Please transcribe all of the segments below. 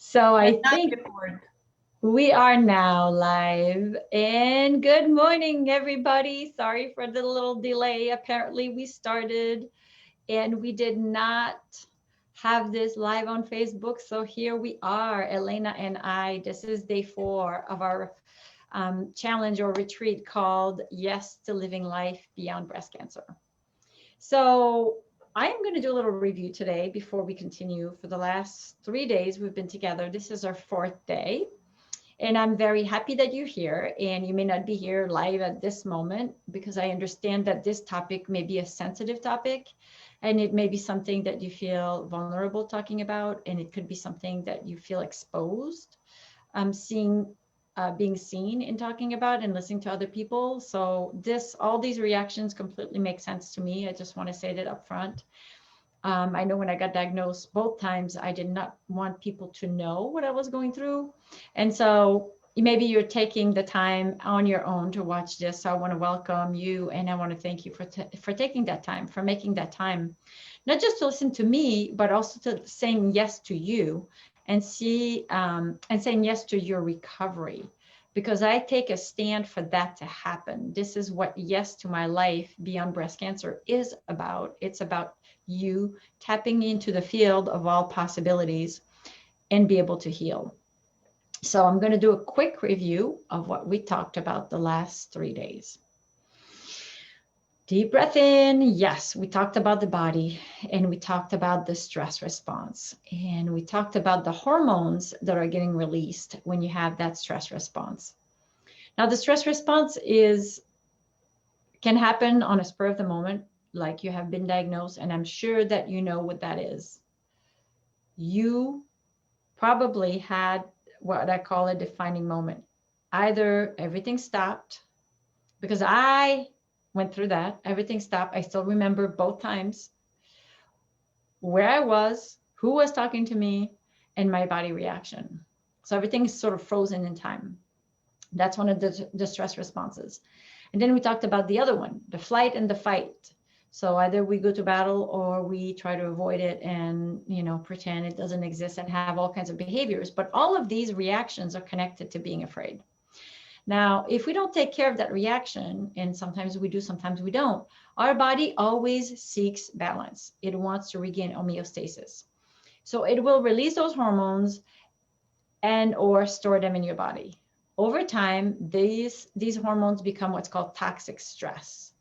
So And I not think record. we are now live. And good morning, everybody. Sorry for the little delay. Apparently, we started and we did not have this live on Facebook. So here we are, Elena and I. This is day 4 of our challenge or retreat called Yes to Living Life Beyond Breast Cancer. So I am going to do a little review today before we continue. For the last 3 days, we've been together. This is our 4th day. And I'm very happy that you're here. And you may not be here live at this moment because I understand that this topic may be a sensitive topic and it may be something that you feel vulnerable talking about. And it could be something that you feel exposed being seen in talking about and listening to other people. So all these reactions completely make sense to me. I just want to say that up front. I know when I got diagnosed both times, I did not want people to know what I was going through. And so maybe you're taking the time on your own to watch this. So I want to welcome you and I want to thank you for taking that time, for making that time, not just to listen to me, but also to saying yes to you and saying yes to your recovery. Because I take a stand for that to happen. This is what Yes to My Life Beyond Breast Cancer is about. It's about you tapping into the field of all possibilities and be able to heal. So I'm going to do a quick review of what we talked about the last 3 days. Deep breath in. Yes, we talked about the body and we talked about the stress response and we talked about the hormones that are getting released when you have that stress response. Now, the stress response can happen on a spur of the moment, like you have been diagnosed, and I'm sure that you know what that is. You probably had what I call a defining moment. Either everything stopped, because I went through that, everything stopped. I still remember both times where I was, who was talking to me, and my body reaction. So everything is sort of frozen in time. That's one of the stress responses. And then we talked about the other one, the flight and the fight. So either we go to battle or we try to avoid it and, pretend it doesn't exist and have all kinds of behaviors. But all of these reactions are connected to being afraid. Now, if we don't take care of that reaction, and sometimes we do, sometimes we don't, our body always seeks balance. It wants to regain homeostasis. So it will release those hormones and or store them in your body. Over time, these hormones become what's called toxic stress,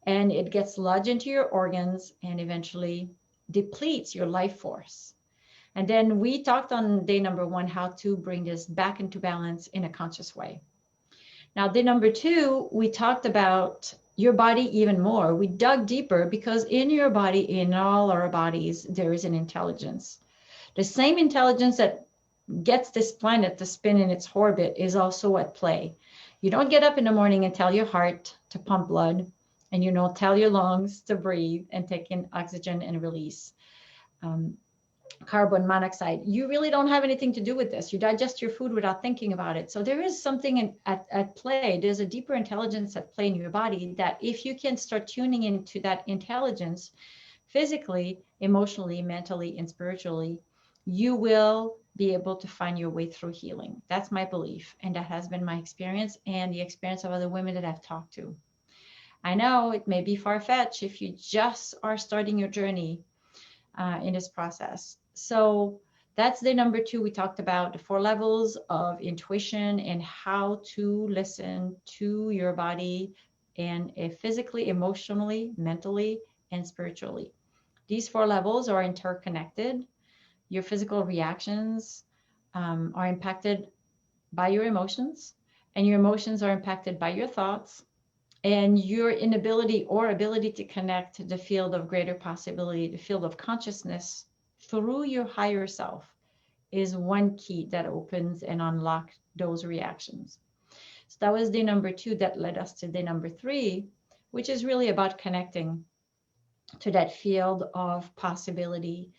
and it gets lodged into your organs and eventually depletes your life force. And then we talked on day number 1 how to bring this back into balance in a conscious way. Now, day number 2, we talked about your body even more. We dug deeper because in your body, in all our bodies, there is an intelligence. The same intelligence that gets this planet to spin in its orbit is also at play. You don't get up in the morning and tell your heart to pump blood, and you don't tell your lungs to breathe and take in oxygen and release carbon monoxide. You really don't have anything to do with this. You digest your food without thinking about it. So there is something at play. There's a deeper intelligence at play in your body that if you can start tuning into that intelligence physically, emotionally, mentally, and spiritually, you will be able to find your way through healing. That's my belief. And that has been my experience and the experience of other women that I've talked to. I know it may be far-fetched if you just are starting your journey in this process. So that's the number 2. We talked about the 4 levels of intuition and how to listen to your body and physically, emotionally, mentally, and spiritually. These 4 levels are interconnected. Your physical reactions are impacted by your emotions, and your emotions are impacted by your thoughts, and your inability or ability to connect the field of greater possibility, the field of consciousness through your higher self is one key that opens and unlocks those reactions. So that was day number 2 that led us to day number 3, which is really about connecting to that field of possibility,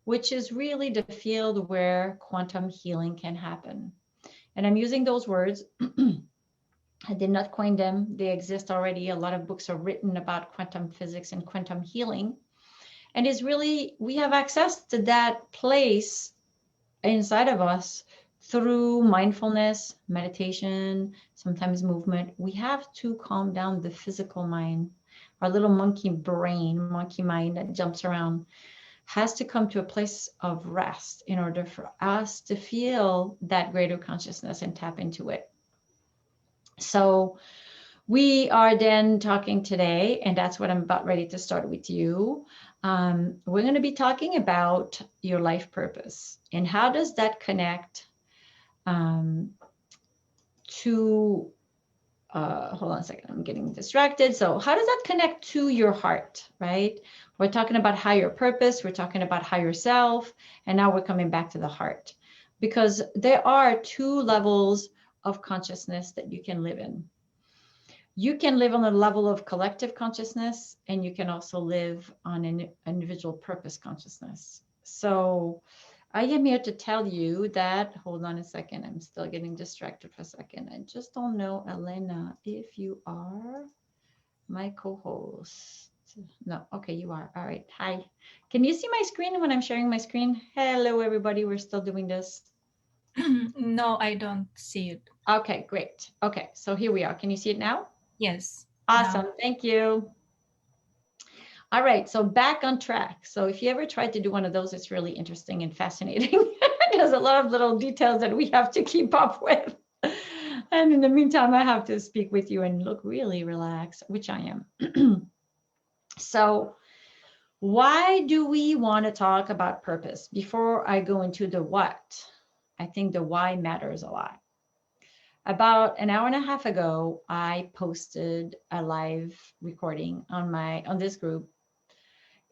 which is really the field where quantum healing can happen. And I'm using those words. I did not coin them. They exist already. A lot of books are written about quantum physics and quantum healing. And it's really, we have access to that place inside of us through mindfulness, meditation, sometimes movement. We have to calm down the physical mind. Our little monkey brain, monkey mind that jumps around, has to come to a place of rest in order for us to feel that greater consciousness and tap into it. So we are then talking today, and that's what I'm about ready to start with you. We're going to be talking about your life purpose and how does that connect to, hold on a second, I'm getting distracted. So how does that connect to your heart, right? We're talking about higher purpose, we're talking about higher self, and now we're coming back to the heart, because there are two levels of consciousness that you can live in. You can live on a level of collective consciousness, and you can also live on an individual purpose consciousness. So I am here to tell you that, hold on a second, I'm still getting distracted for a second. I just don't know, Elena, if you are my co-host. No, okay, you are. All right, hi. Can you see my screen when I'm sharing my screen? Hello, everybody, we're still doing this. No, I don't see it. Okay, great. Okay, so here we are. Can you see it now? Yes. Awesome, Now. thank you. All right, so back on track. So if you ever tried to do one of those, it's really interesting and fascinating. There's a lot of little details that we have to keep up with. And in the meantime, I have to speak with you and look really relaxed, which I am. So why do we want to talk about purpose? Before I go into the what, I think the why matters a lot. About an hour and a half ago, I posted a live recording on this group,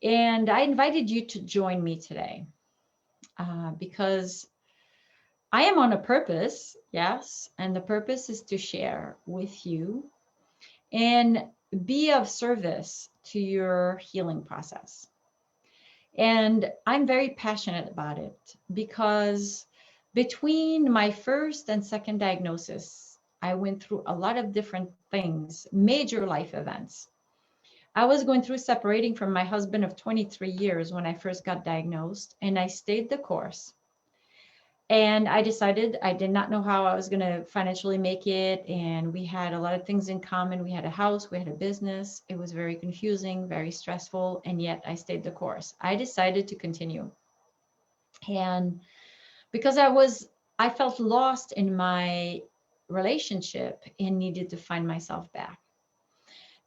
and I invited you to join me today because I am on a purpose, yes, and the purpose is to share with you and be of service to your healing process. And I'm very passionate about it because between my first and second diagnosis, I went through a lot of different things, major life events. I was going through separating from my husband of 23 years when I first got diagnosed, and I stayed the course. And I decided I did not know how I was going to financially make it. And we had a lot of things in common. We had a house, we had a business. It was very confusing, very stressful. And yet I stayed the course. I decided to continue. And because I felt lost in my relationship and needed to find myself back.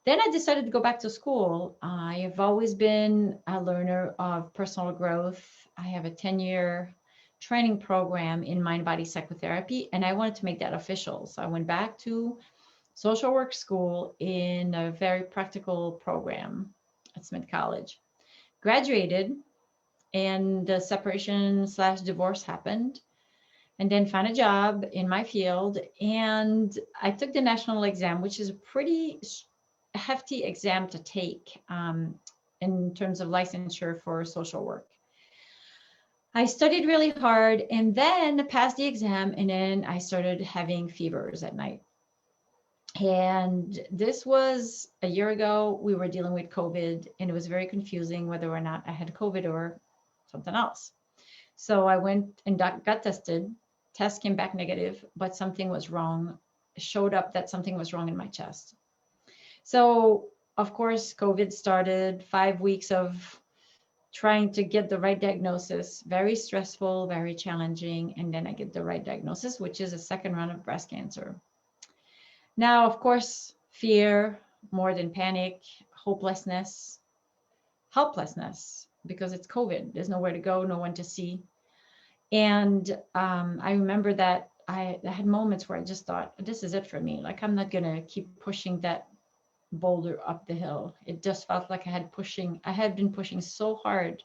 Then I decided to go back to school. I have always been a learner of personal growth. I have a 10-year training program in mind-body psychotherapy, and I wanted to make that official. So I went back to social work school in a very practical program at Smith College. Graduated, and the separation/divorce happened, and then found a job in my field. And I took the national exam, which is a pretty hefty exam to take in terms of licensure for social work. I studied really hard and then passed the exam, and then I started having fevers at night. And this was a year ago. We were dealing with COVID, and it was very confusing whether or not I had COVID or something else. So I went and got tested. Test came back negative, but something was wrong. It showed up that something was wrong in my chest. So, of course, COVID started, 5 weeks of trying to get the right diagnosis, very stressful, very challenging. And then I get the right diagnosis, which is a second round of breast cancer. Now, of course, fear more than panic, hopelessness, helplessness, because it's COVID. There's nowhere to go, no one to see. And I remember that I had moments where I just thought, this is it for me. Like, I'm not going to keep pushing that boulder up the hill. It just felt like I had been pushing so hard,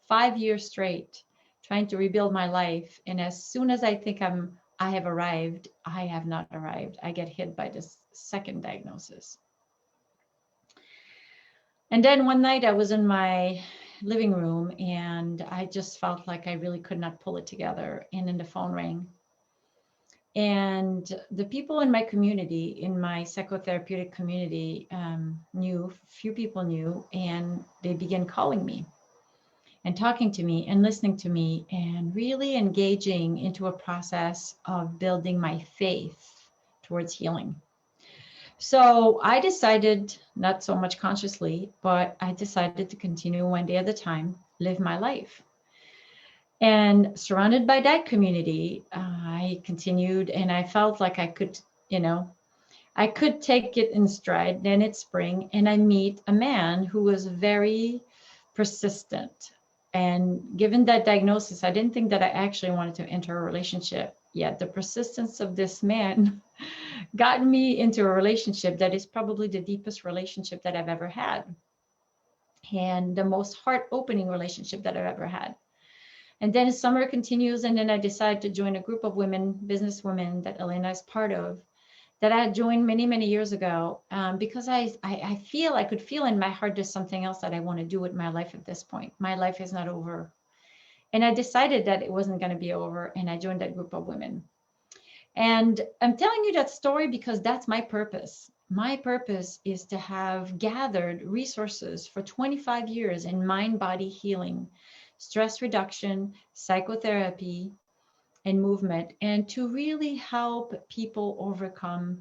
5 years straight, trying to rebuild my life. And as soon as I think I have arrived, I have not arrived. I get hit by this second diagnosis. And then one night I was in my living room and I just felt like I really could not pull it together. And then the phone rang. And the people in my community, in my psychotherapeutic community, few people knew, and they began calling me. and talking to me and listening to me and really engaging into a process of building my faith towards healing. So I decided, not so much consciously, but I decided to continue one day at a time, live my life. And surrounded by that community, I continued, and I felt like I could, I could take it in stride. Then it's spring, and I meet a man who was very persistent. And given that diagnosis, I didn't think that I actually wanted to enter a relationship. Yet the persistence of this man got me into a relationship that is probably the deepest relationship that I've ever had, and the most heart-opening relationship that I've ever had. And then summer continues, and then I decided to join a group of women, business women that Elena is part of, that I had joined many, many years ago, because I could feel in my heart there's something else that I want to do with my life at this point. My life is not over. And I decided that it wasn't going to be over, and I joined that group of women. And I'm telling you that story because that's my purpose. My purpose is to have gathered resources for 25 years in mind-body healing, stress reduction, psychotherapy, and movement, and to really help people overcome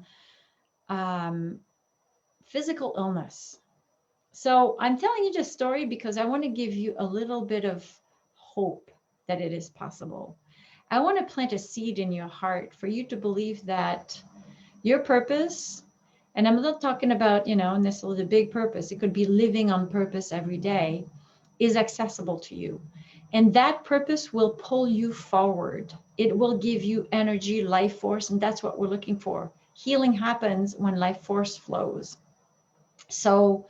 physical illness. So I'm telling you this story because I want to give you a little bit of hope that it is possible. I want to plant a seed in your heart for you to believe that your purpose, and I'm not talking about, necessarily the big purpose, it could be living on purpose every day, is accessible to you. And that purpose will pull you forward. It will give you energy, life force, and that's what we're looking for. Healing happens when life force flows. So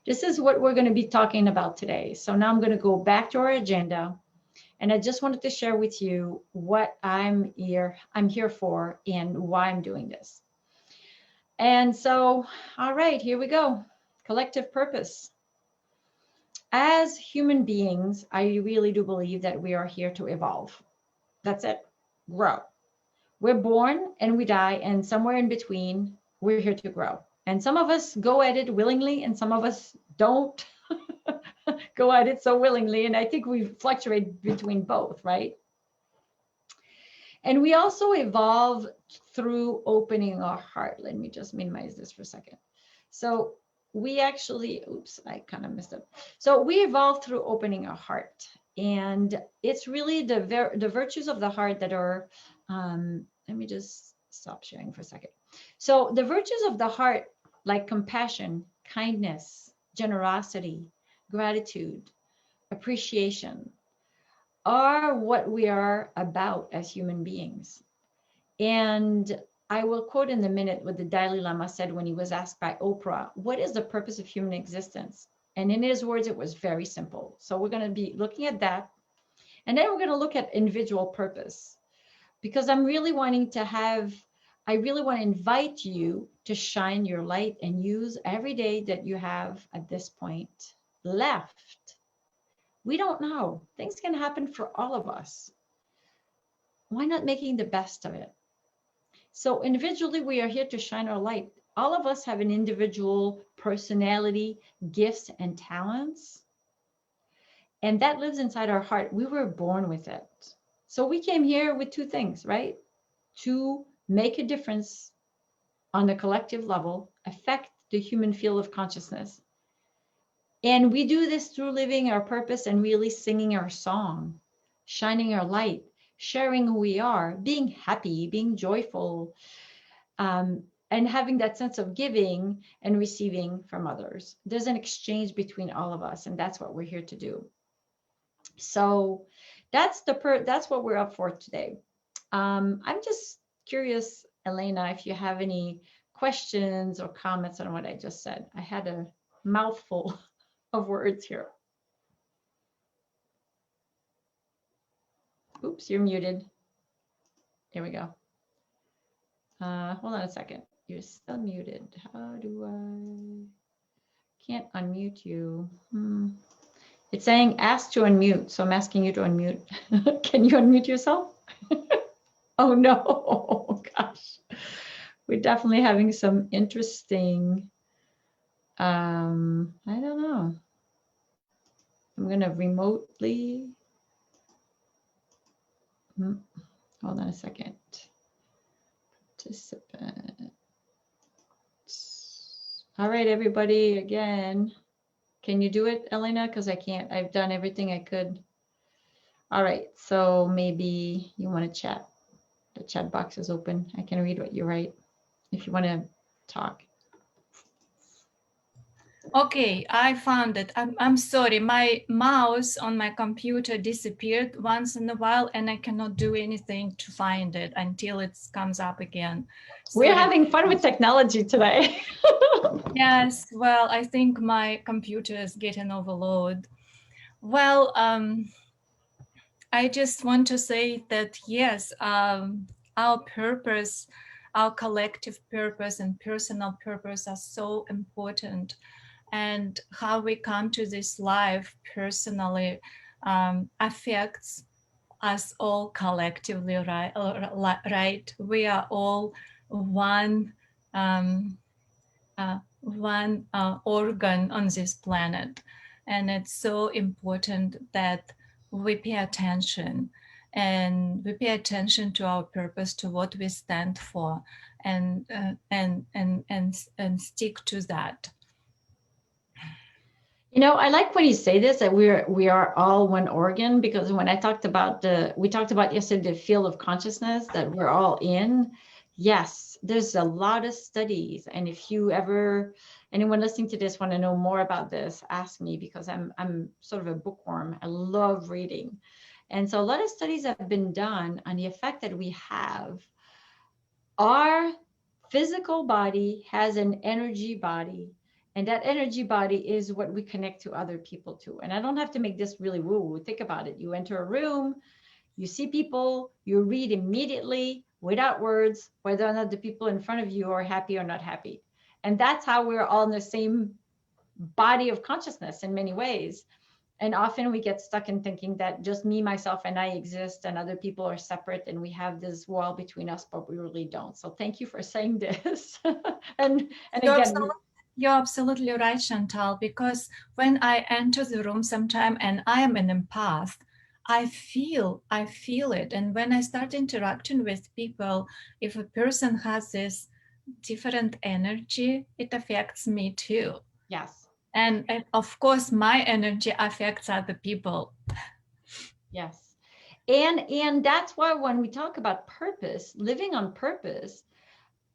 this is what we're going to be talking about today. So now I'm going to go back to our agenda. And I just wanted to share with you what I'm here for and why I'm doing this. And so, all right, here we go. Collective purpose. As human beings, I really do believe that we are here to evolve. That's it. Grow. We're born and we die, and somewhere in between, we're here to grow. And some of us go at it willingly, and some of us don't go at it so willingly. And I think we fluctuate between both, right? And we also evolve through opening our heart. Let me just minimize this for a second. So we actually, oops, I kind of messed up. So we evolve through opening our heart. And it's really the virtues of the heart that are, let me just stop sharing for a second. So the virtues of the heart, like compassion, kindness, generosity, gratitude, appreciation, are what we are about as human beings. And I will quote in a minute what the Dalai Lama said when he was asked by Oprah, what is the purpose of human existence? And in his words, it was very simple. So we're going to be looking at that. And then we're going to look at individual purpose, because I really want to invite you to shine your light and use every day that you have at this point left. We don't know. Things can happen for all of us. Why not making the best of it? So individually, we are here to shine our light. All of us have an individual personality, gifts, and talents. And that lives inside our heart. We were born with it. So we came here with two things, right? To make a difference on the collective level, affect the human field of consciousness. And we do this through living our purpose and really singing our song, shining our light, sharing who we are, being happy, being joyful, and having that sense of giving and receiving from others. There's an exchange between all of us, and that's what we're here to do. So that's what we're up for today. I'm just curious, Elena, if you have any questions or comments on what I just said. I had a mouthful of words here. Oops, you're muted. There we go. Hold on a second. You're still muted. How do I? Can't unmute you. It's saying ask to unmute, so I'm asking you to unmute. Can you unmute yourself? Oh no, gosh. We're definitely having some interesting, I don't know. I'm going to remotely, hold on a second. Participant. All right, everybody, again. Can you do it, Elena? Because I can't. I've done everything I could. All right, so maybe you want to chat. The chat box is open. I can read what you write if you want to talk. Okay, I found it. I'm sorry, my mouse on my computer disappeared once in a while and I cannot do anything to find it until it comes up again. We're Sorry. having fun with technology today. Yes, well, I think my computer is getting overload. Well, I just want to say that yes, our purpose, our collective purpose and personal purpose are so important. And how we come to this life personally affects us all collectively, right? Right? We are all one organ on this planet, and it's so important that we pay attention, and we pay attention to our purpose, to what we stand for, and stick to that. You know, I like when you say this, that we are all one organ, because when I talked about we talked about yesterday, the field of consciousness that we're all in. Yes, there's a lot of studies. And if anyone listening to this want to know more about this, ask me, because I'm sort of a bookworm. I love reading. And so a lot of studies have been done on the effect that we have. Our physical body has an energy body, and that energy body is what we connect to other people to. And I don't have to make this really woo-woo. Think about it. You enter a room, you see people, you read immediately without words whether or not the people in front of you are happy or not happy. And that's how we're all in the same body of consciousness in many ways. And often we get stuck in thinking that just me, myself, and I exist, and other people are separate, and we have this wall between us, but we really don't. So thank you for saying this. and again, you're absolutely right, Chantal, because when I enter the room sometime and I am an empath, I feel it. And when I start interacting with people, if a person has this different energy, it affects me too. Yes. And of course, my energy affects other people. Yes. And that's why when we talk about purpose, living on purpose,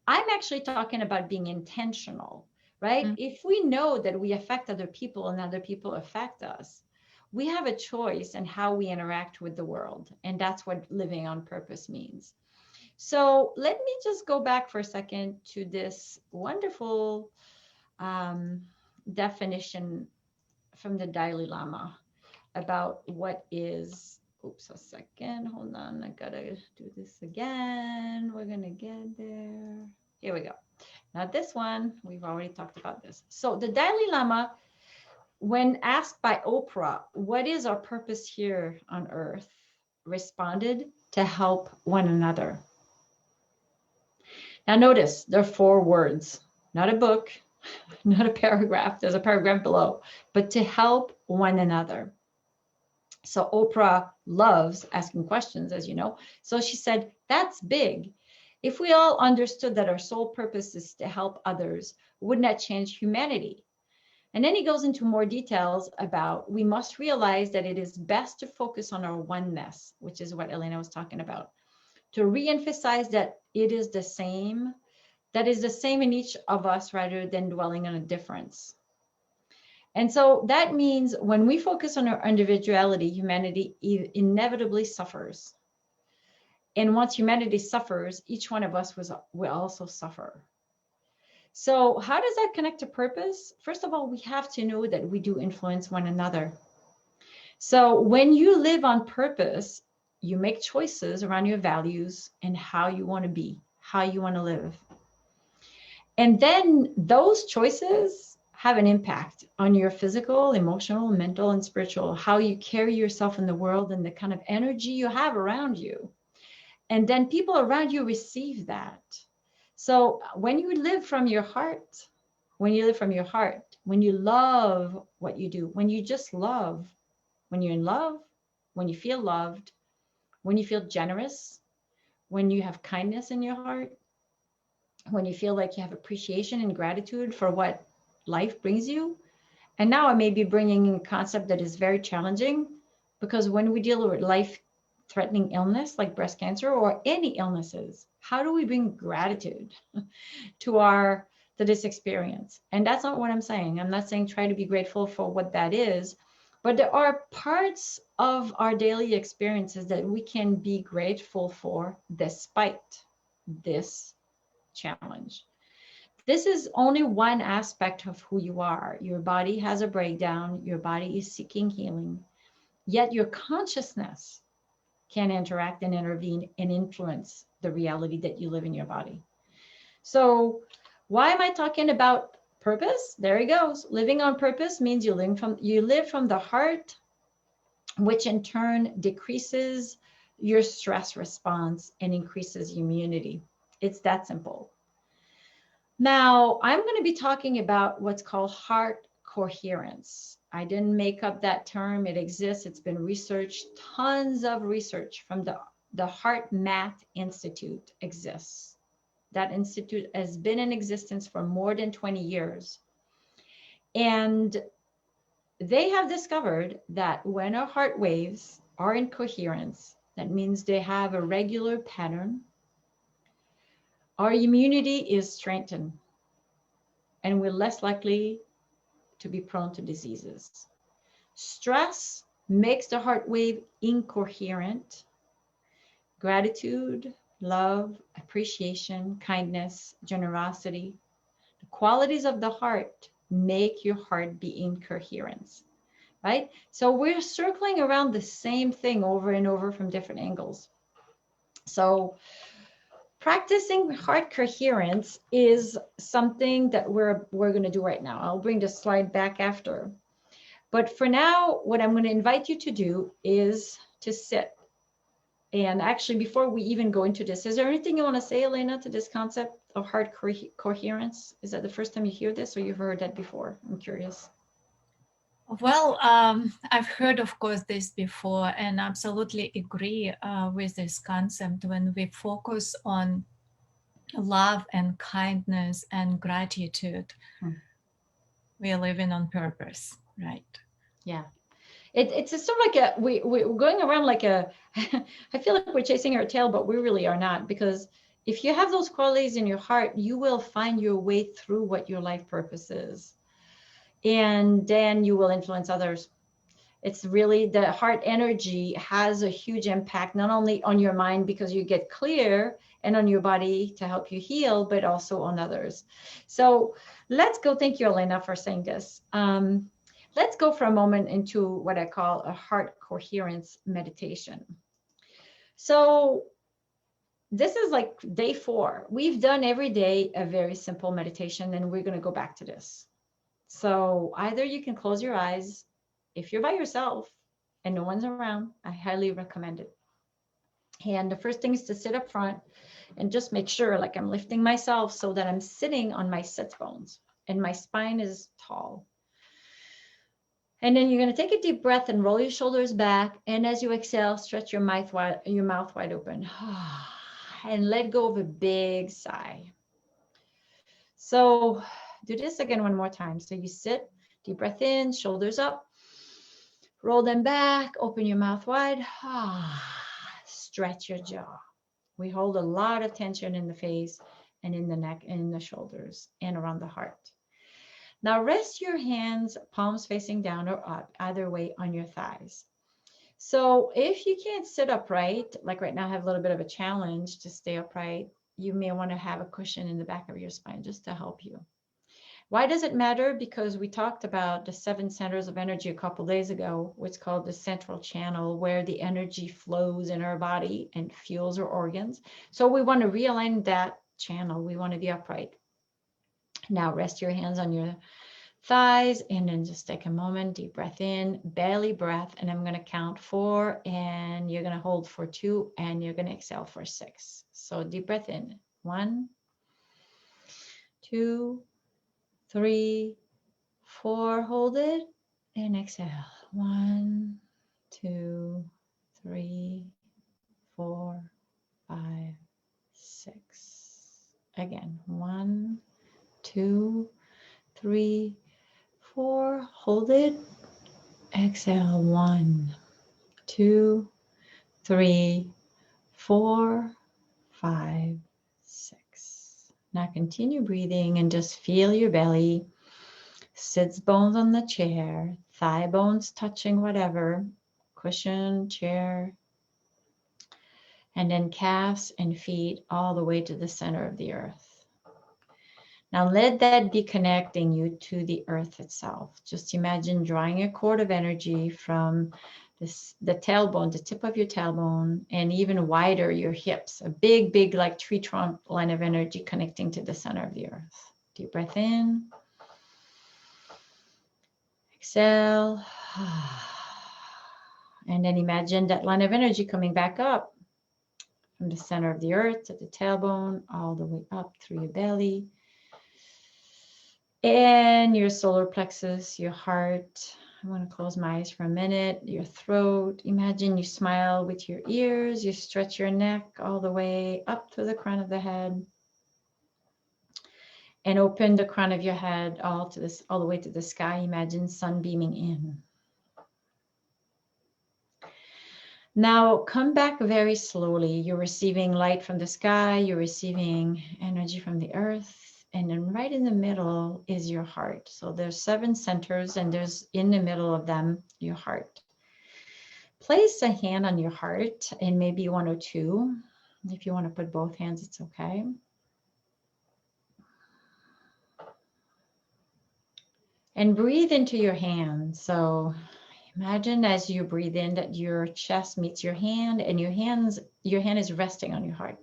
I'm actually talking about being intentional, right? Mm-hmm. If we know that we affect other people and other people affect us, we have a choice in how we interact with the world. And that's what living on purpose means. So let me just go back for a second to this wonderful definition from the Dalai Lama about what is, oops, a second, hold on, I gotta do this again. We're gonna get there. Here we go. Not this one, we've already talked about this. So the Dalai Lama, when asked by Oprah, what is our purpose here on earth, responded, to help one another. Now notice, there are 4 words, not a book, not a paragraph, there's a paragraph below, but to help one another. So Oprah loves asking questions, as you know. So she said, that's big. If we all understood that our sole purpose is to help others, wouldn't that change humanity? And then he goes into more details about we must realize that it is best to focus on our oneness, which is what Elena was talking about, to reemphasize that it is the same, that is the same in each of us rather than dwelling on a difference. And so that means when we focus on our individuality, humanity inevitably suffers. And once humanity suffers, each one of us will also suffer. So how does that connect to purpose? First of all, we have to know that we do influence one another. So when you live on purpose, you make choices around your values and how you want to be, how you want to live. And then those choices have an impact on your physical, emotional, mental, and spiritual, how you carry yourself in the world and the kind of energy you have around you. And then people around you receive that. So when you live from your heart, when you love what you do, when you just love, when you're in love, when you feel loved, when you feel generous, when you have kindness in your heart, when you feel like you have appreciation and gratitude for what life brings you. And now I may be bringing a concept that is very challenging, because when we deal with life threatening illness like breast cancer or any illnesses, how do we bring gratitude to this experience? And that's not what I'm saying. I'm not saying try to be grateful for what that is, but there are parts of our daily experiences that we can be grateful for despite this challenge. This is only one aspect of who you are. Your body has a breakdown, your body is seeking healing, yet your consciousness can interact and intervene and influence the reality that you live in your body. So, why am I talking about purpose? There he goes. Living on purpose means you live from the heart, which in turn decreases your stress response and increases immunity. It's that simple. Now, I'm going to be talking about what's called heart coherence. I didn't make up that term. It exists. It's been researched. Tons of research from the Heart Math Institute exists. That institute has been in existence for more than 20 years. And they have discovered that when our heart waves are in coherence, that means they have a regular pattern, our immunity is strengthened and we're less likely to be prone to diseases. Stress makes the heart wave incoherent. Gratitude, love, appreciation, kindness, generosity, the qualities of the heart make your heart be in coherence, right? So we're circling around the same thing over and over from different angles. So practicing heart coherence is something that we're going to do right now. I'll bring the slide back after. But for now, what I'm going to invite you to do is to sit. And actually, before we even go into this, is there anything you want to say, Elena, to this concept of heart coherence? Is that the first time you hear this, or you've heard that before? I'm curious. Well, I've heard, of course, this before, and absolutely agree with this concept. When we focus on love and kindness and gratitude, we are living on purpose, right? Yeah. It's a sort of like we're going around like a, I feel like we're chasing our tail, but we really are not, because if you have those qualities in your heart, you will find your way through what your life purpose is. And then you will influence others. It's really, the heart energy has a huge impact, not only on your mind because you get clear, and on your body to help you heal, but also on others. So let's go. Thank you, Elena, for saying this. Let's go for a moment into what I call a heart coherence meditation. So this is like day 4. We've done every day a very simple meditation, and we're going to go back to this. So either you can close your eyes. If you're by yourself and no one's around, I highly recommend it. And the first thing is to sit up front and just make sure, like, I'm lifting myself so that I'm sitting on my sits bones and my spine is tall. And then you're going to take a deep breath and roll your shoulders back. And as you exhale, stretch your mouth wide open and let go of a big sigh. So do this again one more time. So you sit, deep breath in, shoulders up, roll them back, open your mouth wide, stretch your jaw. We hold a lot of tension in the face and in the neck and in the shoulders and around the heart. Now rest your hands, palms facing down or up, either way, on your thighs. So if you can't sit upright, like right now I have a little bit of a challenge to stay upright, you may want to have a cushion in the back of your spine just to help you. Why does it matter? Because we talked about the 7 centers of energy a couple days ago, what's called the central channel, where the energy flows in our body and fuels our organs. So we want to realign that channel. We want to be upright. Now rest your hands on your thighs and then just take a moment, deep breath in, belly breath, and I'm going to count 4 and you're going to hold for 2 and you're going to exhale for 6. So deep breath in, 1, 2, 3, 4, hold it and exhale. 1, 2, 3, 4, 5, 6. Again, 1, 2, 3, 4. Hold it. Exhale. 1, 2, 3, 4, 5, 6. Now continue breathing and just feel your belly. Sits bones on the chair, thigh bones touching whatever, cushion, chair, and then calves and feet all the way to the center of the earth. Now let that be connecting you to the earth itself. Just imagine drawing a cord of energy from the tailbone, the tip of your tailbone, and even wider your hips, a big, big like tree trunk line of energy connecting to the center of the earth. Deep breath in. Exhale. And then imagine that line of energy coming back up from the center of the earth to the tailbone, all the way up through your belly and your solar plexus, your heart. I want to close my eyes for a minute. Your throat. Imagine you smile with your ears. You stretch your neck all the way up to the crown of the head. And open the crown of your head all the way to the sky. Imagine sun beaming in. Now come back very slowly. You're receiving light from the sky. You're receiving energy from the earth. And then right in the middle is your heart. So there's 7 centers and there's in the middle of them, your heart. Place a hand on your heart and maybe 1 or 2. If you want to put both hands, it's okay. And breathe into your hand. So imagine as you breathe in that your chest meets your hand and your hand is resting on your heart.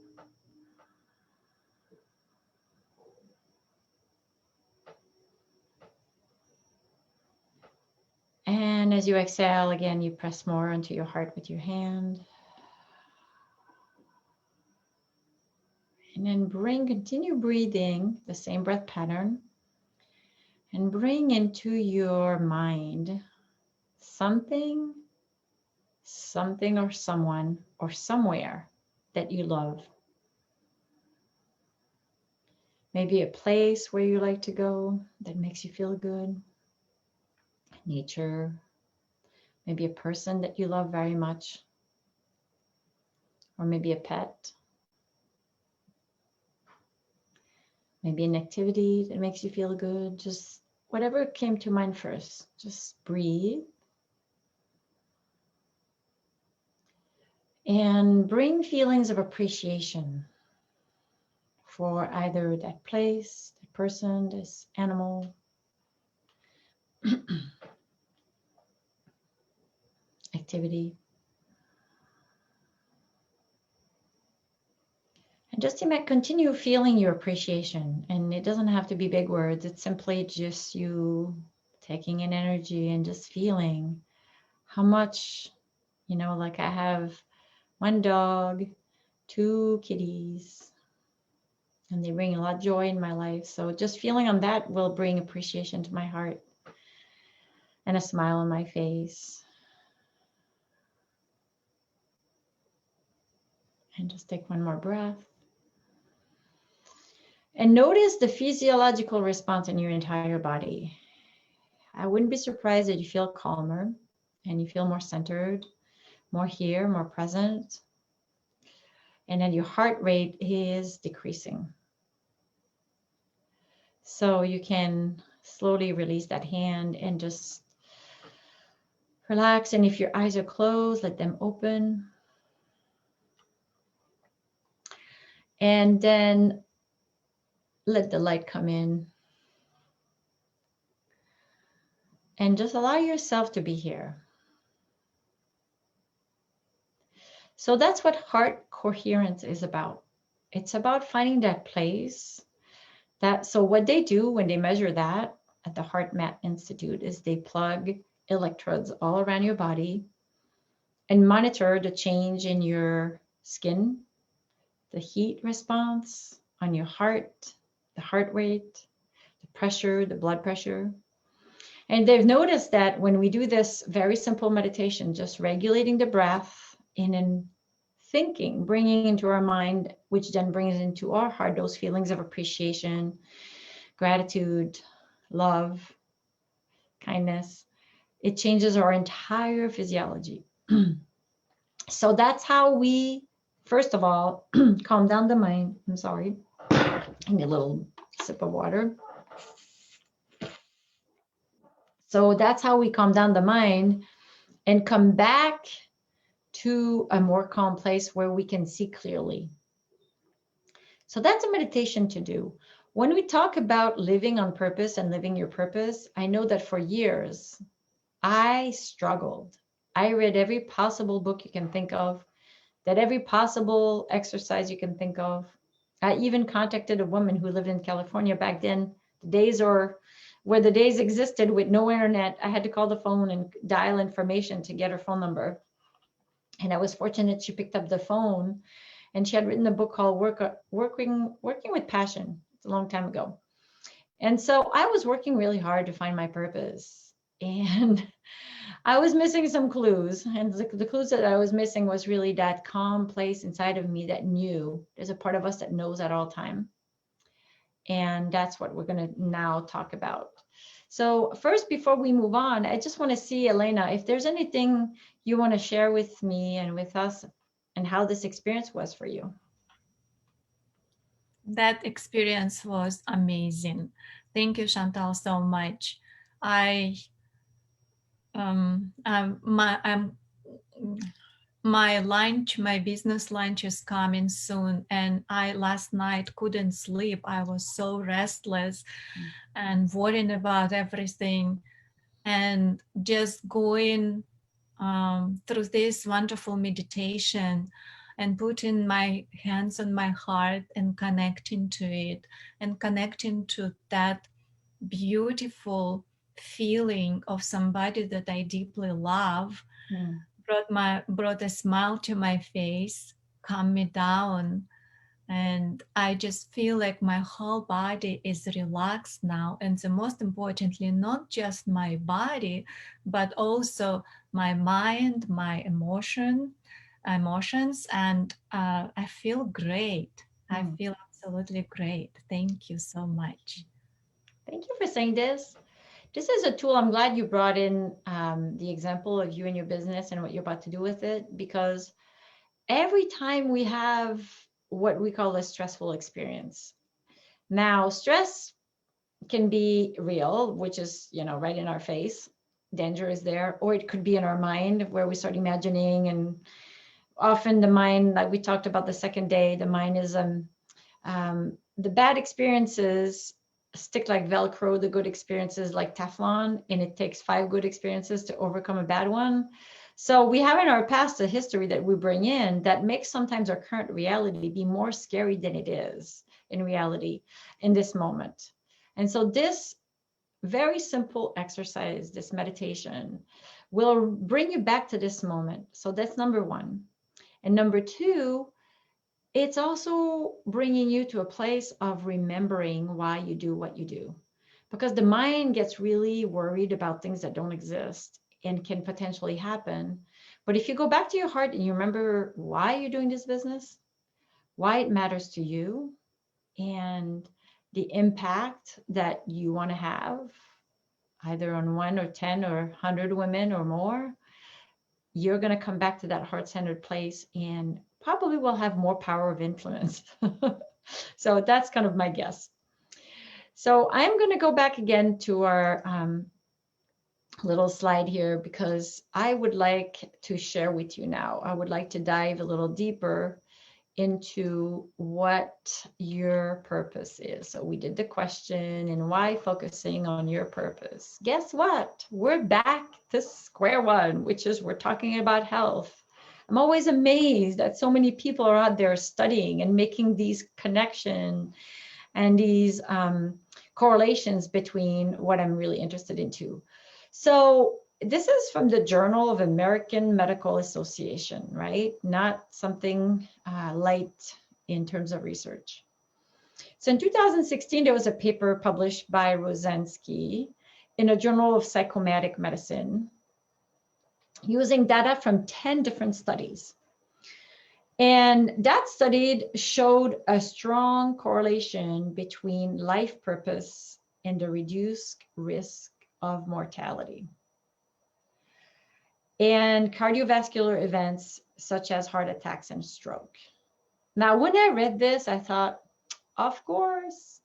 And as you exhale, again, you press more onto your heart with your hand. And then continue breathing the same breath pattern. And bring into your mind something or someone or somewhere that you love. Maybe a place where you like to go that makes you feel good. Nature. Maybe a person that you love very much. Or maybe a pet. Maybe an activity that makes you feel good. Just whatever came to mind first. Just breathe. And bring feelings of appreciation for either that place, that person, this animal, activity. And just continue feeling your appreciation. And it doesn't have to be big words. It's simply just you taking in energy and just feeling how much, like I have 1 dog, 2 kitties, and they bring a lot of joy in my life. So just feeling on that will bring appreciation to my heart and a smile on my face. And just take 1 more breath. And notice the physiological response in your entire body. I wouldn't be surprised that you feel calmer and you feel more centered, more here, more present. And then your heart rate is decreasing. So you can slowly release that hand and just relax. And if your eyes are closed, let them open. And then let the light come in. And just allow yourself to be here. So that's what heart coherence is about. It's about finding that place. So what they do when they measure that at the HeartMath Institute is they plug electrodes all around your body and monitor the change in your skin, the heat response on your heart, the heart rate, the pressure, the blood pressure. And they've noticed that when we do this very simple meditation, just regulating the breath and then thinking, bringing into our mind, which then brings into our heart those feelings of appreciation, gratitude, love, kindness, it changes our entire physiology. So that's how we, first of all, calm down the mind. I'm sorry, I need a little sip of water. So that's how we calm down the mind and come back to a more calm place where we can see clearly. So that's a meditation to do. When we talk about living on purpose and living your purpose, I know that for years I struggled. I read every possible book you can think of, did every possible exercise you can think of. I even contacted a woman who lived in California back then. The days or where the days existed with no internet, I had to call the phone and dial information to get her phone number. And I was fortunate she picked up the phone, and she had written a book called Working with Passion. It's a long time ago. And so I was working really hard to find my purpose. And I was missing some clues. And the clues that I was missing was really that calm place inside of me that knew. There's a part of us that knows at all time. And that's what we're going to now talk about. So first, before we move on, I just want to see, Elena, if there's anything you want to share with me and with us and how this experience was for you. That experience was amazing. Thank you, Chantal, so much. My lunch, my business lunch is coming soon, and I last night couldn't sleep. I was so restless and worrying about everything, and just going through this wonderful meditation and putting my hands on my heart and connecting to it and connecting to that beautiful feeling of somebody that I deeply love brought a smile to my face, calmed me down, and I just feel like my whole body is relaxed now. And the most importantly, not just my body, but also my mind, my emotions, and I feel great. I feel absolutely great. Thank you so much. Thank you for saying this. This is a tool. I'm glad you brought in the example of you and your business and what you're about to do with it, because every time we have what we call a stressful experience. Now, stress can be real, which is, right in our face. Danger is there, or it could be in our mind where we start imagining. And often the mind, like we talked about the second day, the mind is the bad experiences stick like Velcro, the good experiences like Teflon, and it takes 5 good experiences to overcome a bad one. So we have in our past a history that we bring in that makes sometimes our current reality be more scary than it is in reality in this moment. And so this very simple exercise, this meditation, will bring you back to this moment. So that's number one. And number two, it's also bringing you to a place of remembering why you do what you do, because the mind gets really worried about things that don't exist and can potentially happen. But if you go back to your heart and you remember why you're doing this business, why it matters to you, and the impact that you want to have, either on 1 or 10 or 100 women or more, you're going to come back to that heart-centered place and probably will have more power of influence. So that's kind of my guess. So I'm going to go back again to our little slide here, because I would like to share with you now. I would like to dive a little deeper into what your purpose is. So we did the question and why focusing on your purpose. Guess what? We're back to square one, which is we're talking about health. I'm always amazed that so many people are out there studying and making these connections and these correlations between what I'm really interested into. So this is from the Journal of American Medical Association, right? Not something light in terms of research. So in 2016, there was a paper published by Rosansky, in a journal of psychosomatic medicine using data from 10 different studies. And that study showed a strong correlation between life purpose and the reduced risk of mortality and cardiovascular events such as heart attacks and stroke. Now, when I read this, I thought, of course.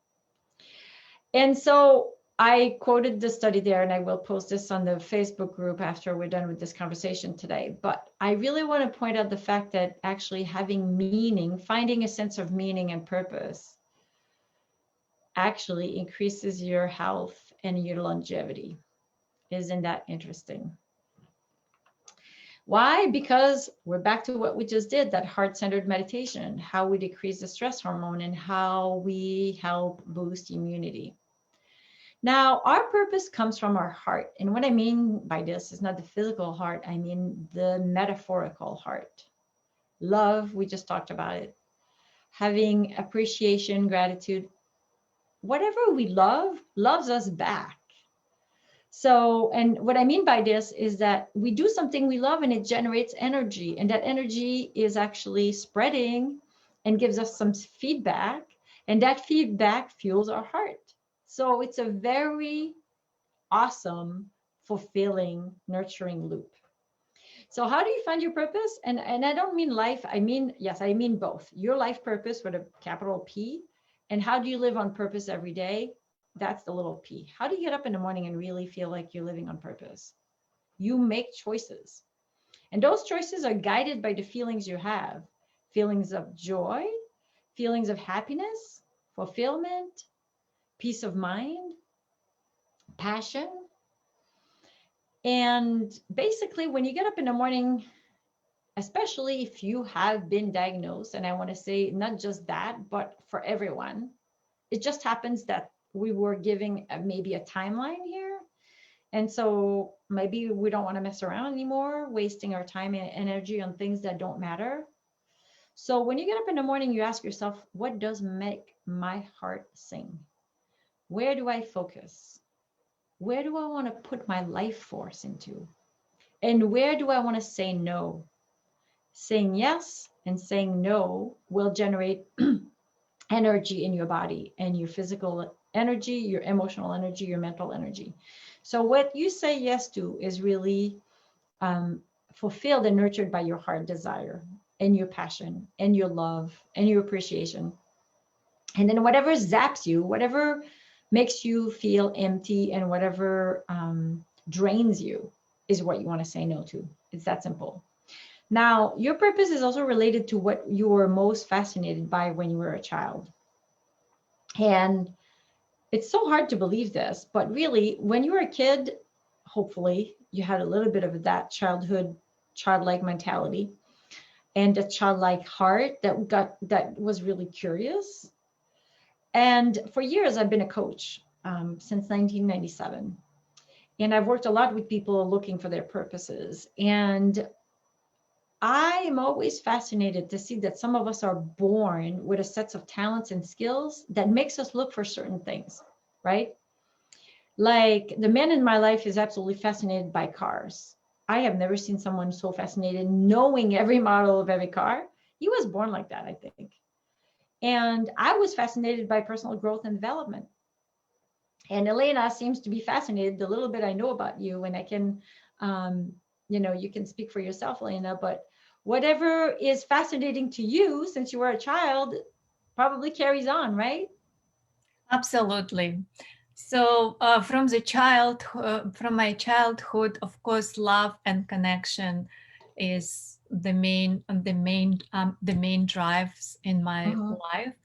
And so I quoted the study there, and I will post this on the Facebook group after we're done with this conversation today. But I really want to point out the fact that actually having meaning, finding a sense of meaning and purpose, actually increases your health and your longevity. Isn't that interesting? Why? Because we're back to what we just did, that heart-centered meditation, how we decrease the stress hormone and how we help boost immunity. Now, our purpose comes from our heart. And what I mean by this is not the physical heart, I mean the metaphorical heart. Love, we just talked about it. Having appreciation, gratitude, whatever we love, loves us back. So, and what I mean by this is that we do something we love and it generates energy. And that energy is actually spreading and gives us some feedback. And that feedback fuels our heart. So it's a very awesome, fulfilling, nurturing loop. So how do you find your purpose? And I don't mean life. I mean, yes, I mean both. Your life purpose with a capital P. And how do you live on purpose every day? That's the little P. How do you get up in the morning and really feel like you're living on purpose? You make choices. And those choices are guided by the feelings you have. Feelings of joy, feelings of happiness, fulfillment, peace of mind, passion. And basically, when you get up in the morning, especially if you have been diagnosed, and I want to say not just that, but for everyone, it just happens that we were giving maybe a timeline here. And so maybe we don't want to mess around anymore, wasting our time and energy on things that don't matter. So when you get up in the morning, you ask yourself, what does make my heart sing? Where do I focus? Where do I want to put my life force into? And where do I want to say no? Saying yes and saying no will generate energy in your body and your physical energy, your emotional energy, your mental energy. So what you say yes to is really fulfilled and nurtured by your heart desire and your passion and your love and your appreciation. And then whatever zaps you, whatever makes you feel empty and whatever drains you is what you want to say no to. It's that simple. Now, your purpose is also related to what you were most fascinated by when you were a child. And it's so hard to believe this, but really, when you were a kid, hopefully you had a little bit of that childlike mentality and a childlike heart that was really curious. And for years, I've been a coach since 1997. And I've worked a lot with people looking for their purposes. And I am always fascinated to see that some of us are born with a set of talents and skills that makes us look for certain things, right? Like the man in my life is absolutely fascinated by cars. I have never seen someone so fascinated knowing every model of every car. He was born like that, I think. And I was fascinated by personal growth and development. And Elena seems to be fascinated, the little bit I know about you, and I can, you can speak for yourself, Elena, but whatever is fascinating to you since you were a child probably carries on, right? Absolutely. So from my childhood, of course, love and connection is the main drives in my life.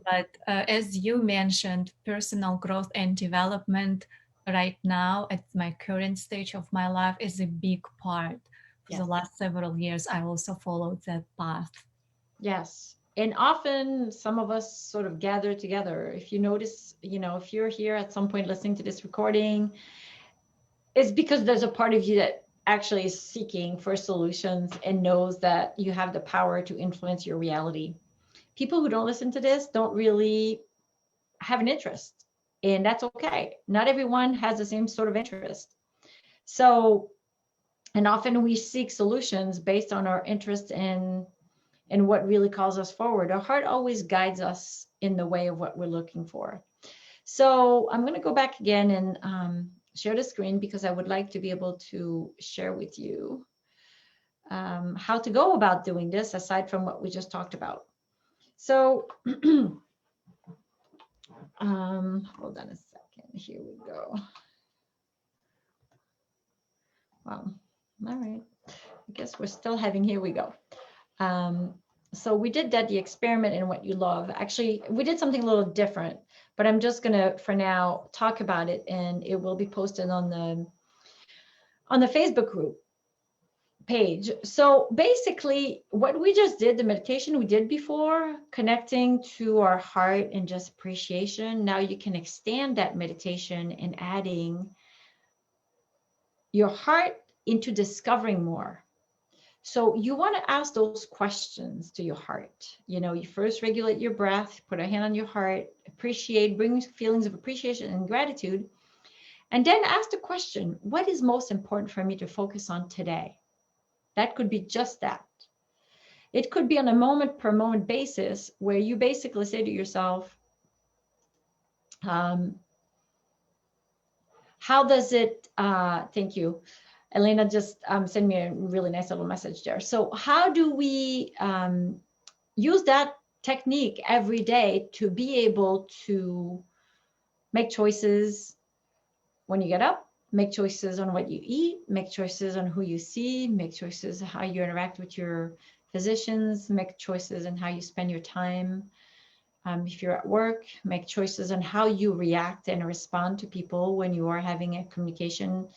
But as you mentioned, personal growth and development right now at my current stage of my life is a big part. For the last several years, I also followed that path. Yes. And often some of us sort of gather together. If you notice, if you're here at some point listening to this recording, it's because there's a part of you that actually is seeking for solutions and knows that you have the power to influence your reality. People who don't listen to this don't really have an interest. And that's okay. Not everyone has the same sort of interest. So, and often we seek solutions based on our interest in what really calls us forward. Our heart always guides us in the way of what we're looking for. So I'm going to go back again and share the screen, because I would like to be able to share with you how to go about doing this aside from what we just talked about. So hold on a second. Here we go. Wow. All right. I guess we're still having, here we go. So we did that, the experiment in what you love. Actually, we did something a little different, but I'm just going to, for now, talk about it, and it will be posted on the Facebook group page. So basically, what we just did, the meditation we did before, connecting to our heart and just appreciation, now you can extend that meditation and adding your heart into discovering more. So you want to ask those questions to your heart. You know, you first regulate your breath, put a hand on your heart, appreciate, bring feelings of appreciation and gratitude, and then ask the question, what is most important for me to focus on today? That could be just that. It could be on a moment per moment basis where you basically say to yourself, how does it, thank you. Elena just sent me a really nice little message there. So how do we use that technique every day to be able to make choices when you get up, make choices on what you eat, make choices on who you see, make choices how you interact with your physicians, make choices on how you spend your time. If you're at work, make choices on how you react and respond to people when you are having a communication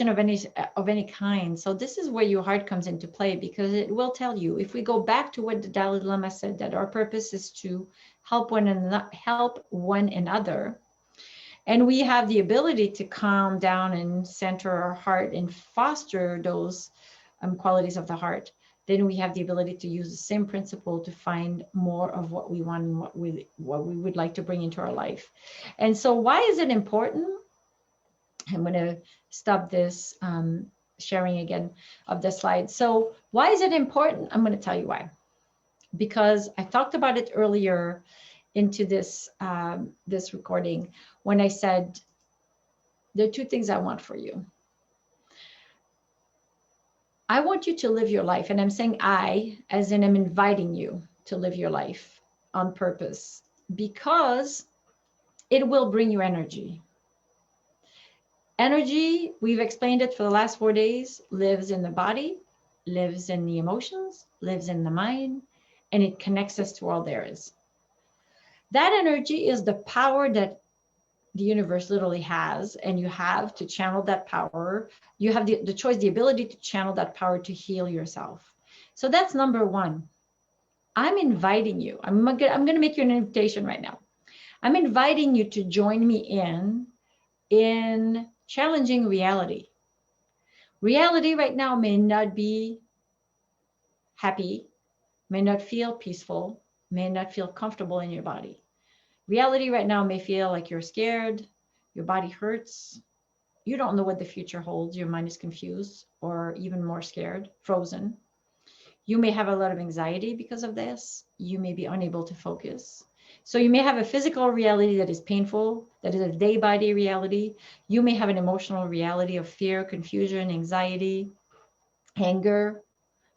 of any kind. So this is where your heart comes into play, because it will tell you, if we go back to what the Dalai Lama said, that our purpose is to help one another, and we have the ability to calm down and center our heart and foster those qualities of the heart, then we have the ability to use the same principle to find more of what we want and what we would like to bring into our life. And so why is it important? I'm going to stop this sharing again of the slide. So why is it important? I'm going to tell you why. Because I talked about it earlier into this, this recording, when I said, there are two things I want for you. I want you to live your life. And I'm saying I, as in I'm inviting you to live your life on purpose, because it will bring you energy. Energy, we've explained it for the last 4 days, lives in the body, lives in the emotions, lives in the mind, and it connects us to all there is. That energy is the power that the universe literally has, and you have to channel that power. You have the choice, the ability to channel that power to heal yourself. So that's number one. I'm inviting you. I'm going to make you an invitation right now. I'm inviting you to join me in challenging reality. Reality right now may not be happy, may not feel peaceful, may not feel comfortable in your body. Reality right now may feel like you're scared, your body hurts, you don't know what the future holds, your mind is confused, or even more scared, frozen. You may have a lot of anxiety because of this. You may be unable to focus. So you may have a physical reality that is painful, that is a day-by-day reality. You may have an emotional reality of fear, confusion, anxiety, anger,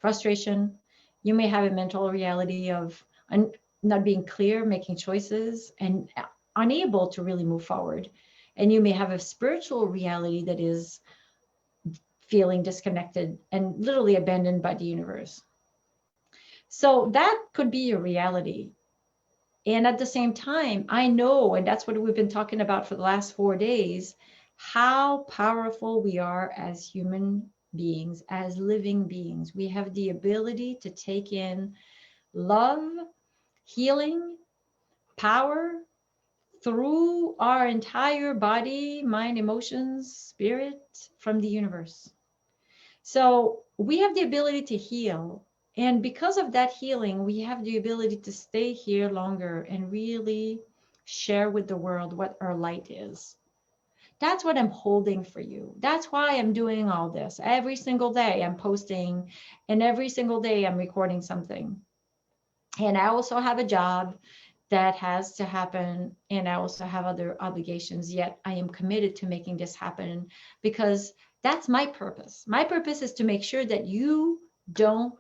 frustration. You may have a mental reality of not being clear, making choices, and unable to really move forward. And you may have a spiritual reality that is feeling disconnected and literally abandoned by the universe. So that could be your reality. And at the same time, I know, and that's what we've been talking about for the last 4 days, how powerful we are as human beings, as living beings. We have the ability to take in love, healing, power through our entire body, mind, emotions, spirit from the universe. So we have the ability to heal. And because of that healing, we have the ability to stay here longer and really share with the world what our light is. That's what I'm holding for you. That's why I'm doing all this. Every single day I'm posting, and every single day I'm recording something. And I also have a job that has to happen, and I also have other obligations, yet I am committed to making this happen because that's my purpose. My purpose is to make sure that you don't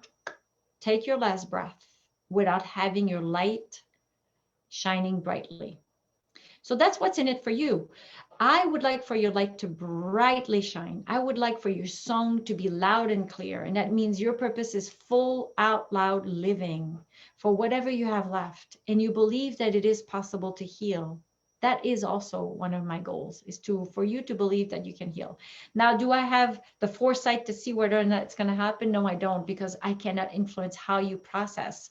take your last breath without having your light shining brightly. So that's what's in it for you. I would like for your light to brightly shine. I would like for your song to be loud and clear. And that means your purpose is full out loud living for whatever you have left. And you believe that it is possible to heal. That is also one of my goals, is for you to believe that you can heal. Now, do I have the foresight to see whether or not it's going to happen? No, I don't, because I cannot influence how you process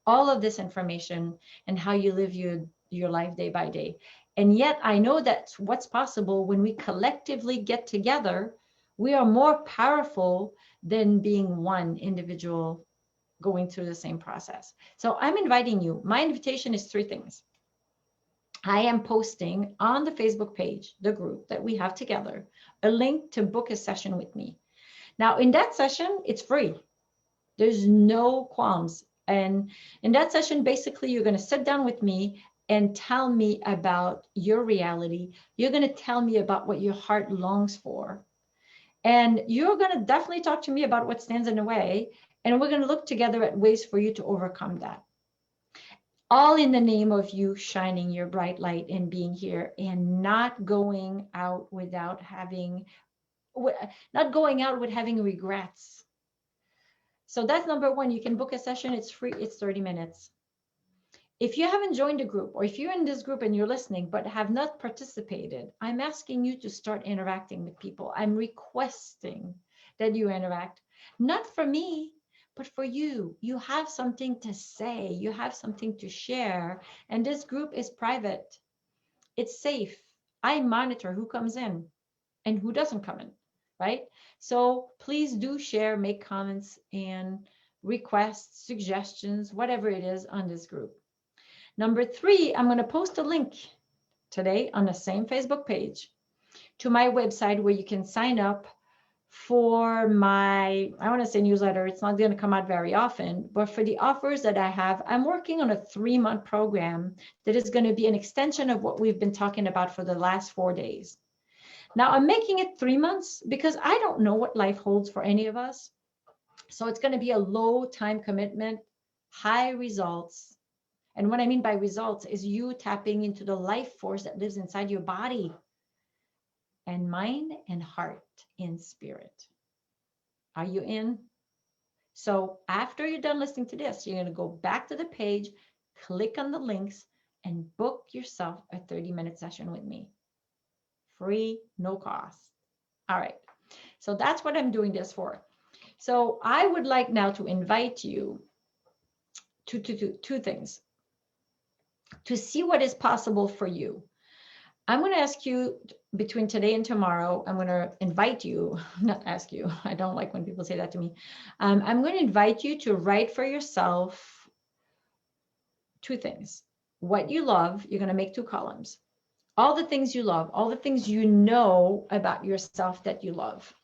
all of this information and how you live your life day by day. And yet I know that's what's possible when we collectively get together. We are more powerful than being one individual going through the same process. So I'm inviting you. My invitation is three things. I am posting on the Facebook page, the group that we have together, a link to book a session with me. Now, in that session, it's free. There's no qualms. And in that session, basically, you're going to sit down with me and tell me about your reality. You're going to tell me about what your heart longs for. And you're going to definitely talk to me about what stands in the way. And we're going to look together at ways for you to overcome that. All in the name of you shining your bright light and being here and not going out without having, not going out with having regrets. So that's number one. You can book a session. It's free. It's 30 minutes. If you haven't joined a group, or if you're in this group and you're listening but have not participated, I'm asking you to start interacting with people. I'm requesting that you interact, not for me, but for you. You have something to say. You have something to share. And this group is private. It's safe. I monitor who comes in and who doesn't come in, right? So please do share, make comments, and requests, suggestions, whatever it is on this group. Number three, I'm going to post a link today on the same Facebook page to my website where you can sign up for my, I want to say newsletter. It's not going to come out very often, but for the offers that I have, I'm working on a 3-month program that is going to be an extension of what we've been talking about for the last 4 days. Now, I'm making it 3 months because I don't know what life holds for any of us. So it's going to be a low time commitment, high results. And what I mean by results is you tapping into the life force that lives inside your body and mind and heart and spirit. Are you in? So after you're done listening to this, you're going to go back to the page, click on the links, and book yourself a 30-minute session with me. Free, no cost. All right. So that's what I'm doing this for. So I would like now to invite you to two things. To see what is possible for you. I'm going to ask you between today and tomorrow, I'm going to invite you, not ask you, I don't like when people say that to me. I'm going to invite you to write for yourself two things. What you love, you're going to make 2 columns. All the things you love, all the things you know about yourself that you love.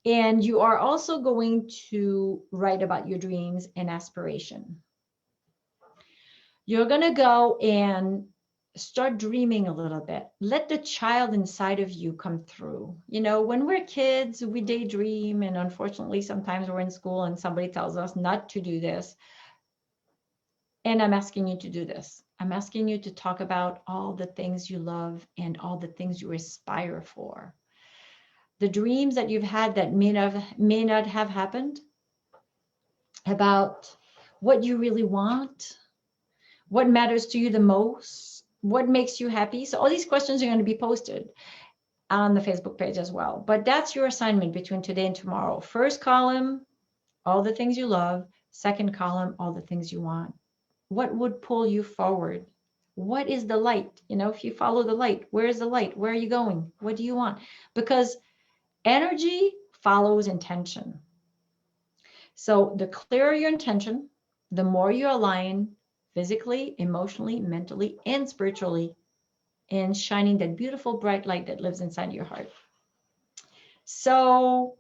And you are also going to write about your dreams and aspiration. You're going to go and start dreaming a little bit. Let the child inside of you come through. You know, when we're kids, we daydream, and unfortunately, sometimes we're in school and somebody tells us not to do this. And I'm asking you to do this. I'm asking you to talk about all the things you love and all the things you aspire for. The dreams that you've had that may not have happened, about what you really want, what matters to you the most, what makes you happy. So all these questions are going to be posted on the Facebook page as well. But that's your assignment between today and tomorrow. First column, all the things you love. Second column, all the things you want. What would pull you forward? What is the light? You know, if you follow the light, where is the light? Where are you going? What do you want? Because energy follows intention. So the clearer your intention, the more you align, physically, emotionally, mentally, and spiritually, and shining that beautiful bright light that lives inside your heart. So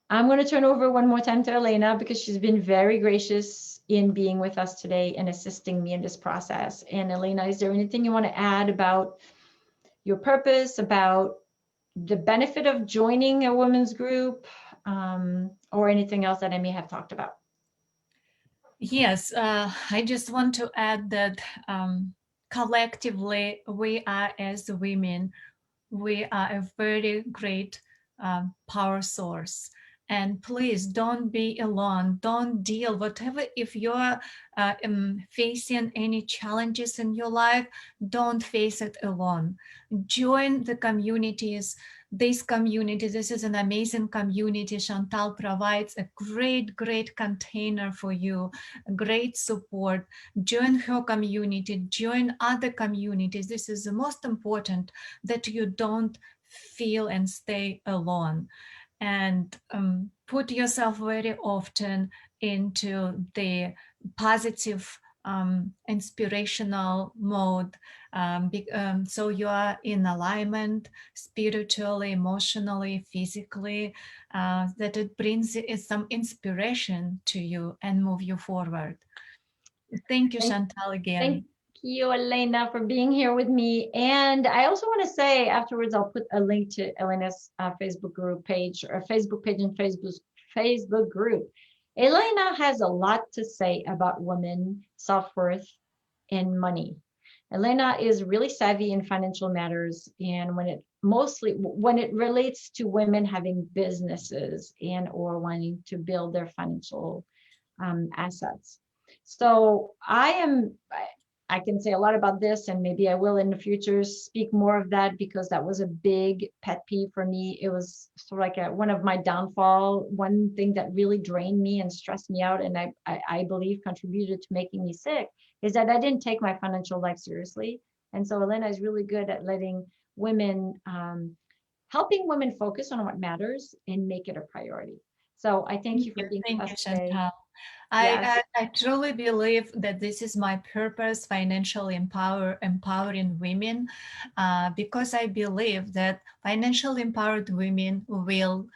I'm going to turn over one more time to Elena because she's been very gracious in being with us today and assisting me in this process. And Elena, is there anything you want to add about your purpose, about the benefit of joining a women's group, or anything else that I may have talked about? Yes, I just want to add that collectively, we are as women, we are a very great power source. And please don't be alone. Don't deal whatever. If you're facing any challenges in your life, don't face it alone. Join the communities. This community, this is an amazing community. Chantal provides a great, great container for you, great support. Join her community, join other communities. This is the most important, that you don't feel and stay alone. And put yourself very often into the positive, inspirational mode, so you are in alignment spiritually, emotionally, physically, that it brings some inspiration to you and move you forward. Thank you, Thank Chantal, Thank again. you, Elena, for being here with me. And I also want to say afterwards, I'll put a link to Elena's Facebook group page, or Facebook page and Facebook group. Elena has a lot to say about women, self-worth, and money. Elena is really savvy in financial matters, and when it relates to women having businesses and or wanting to build their financial assets. So I can say a lot about this, and maybe I will in the future speak more of that, because that was a big pet peeve for me. It was sort of like one of my downfall, one thing that really drained me and stressed me out, and I believe contributed to making me sick, is that I didn't take my financial life seriously. And so Elena is really good at letting women, helping women focus on what matters and make it a priority. So I thank you for being with Thank you, us today. Chantal. Yes. I truly believe that this is my purpose, financially empowering women, because I believe that financially empowered women will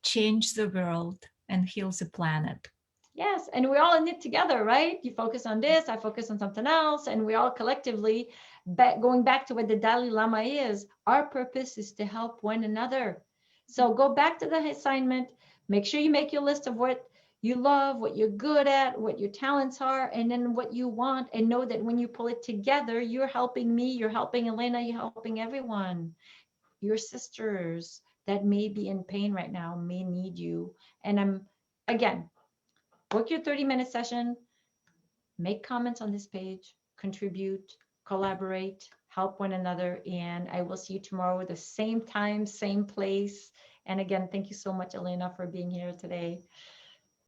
change the world and heal the planet. Yes, and we're all in it together, right? You focus on this, I focus on something else, and we all collectively, going back to what the Dalai Lama is, our purpose is to help one another. So go back to the assignment, make sure you make your list of what you love, what you're good at, what your talents are, and then what you want, and know that when you pull it together, you're helping me, you're helping Elena, you're helping everyone. Your sisters that may be in pain right now may need you. And again, book your 30-minute session, make comments on this page, contribute, collaborate, help one another. And I will see you tomorrow at the same time, same place. And again, thank you so much, Elena, for being here today.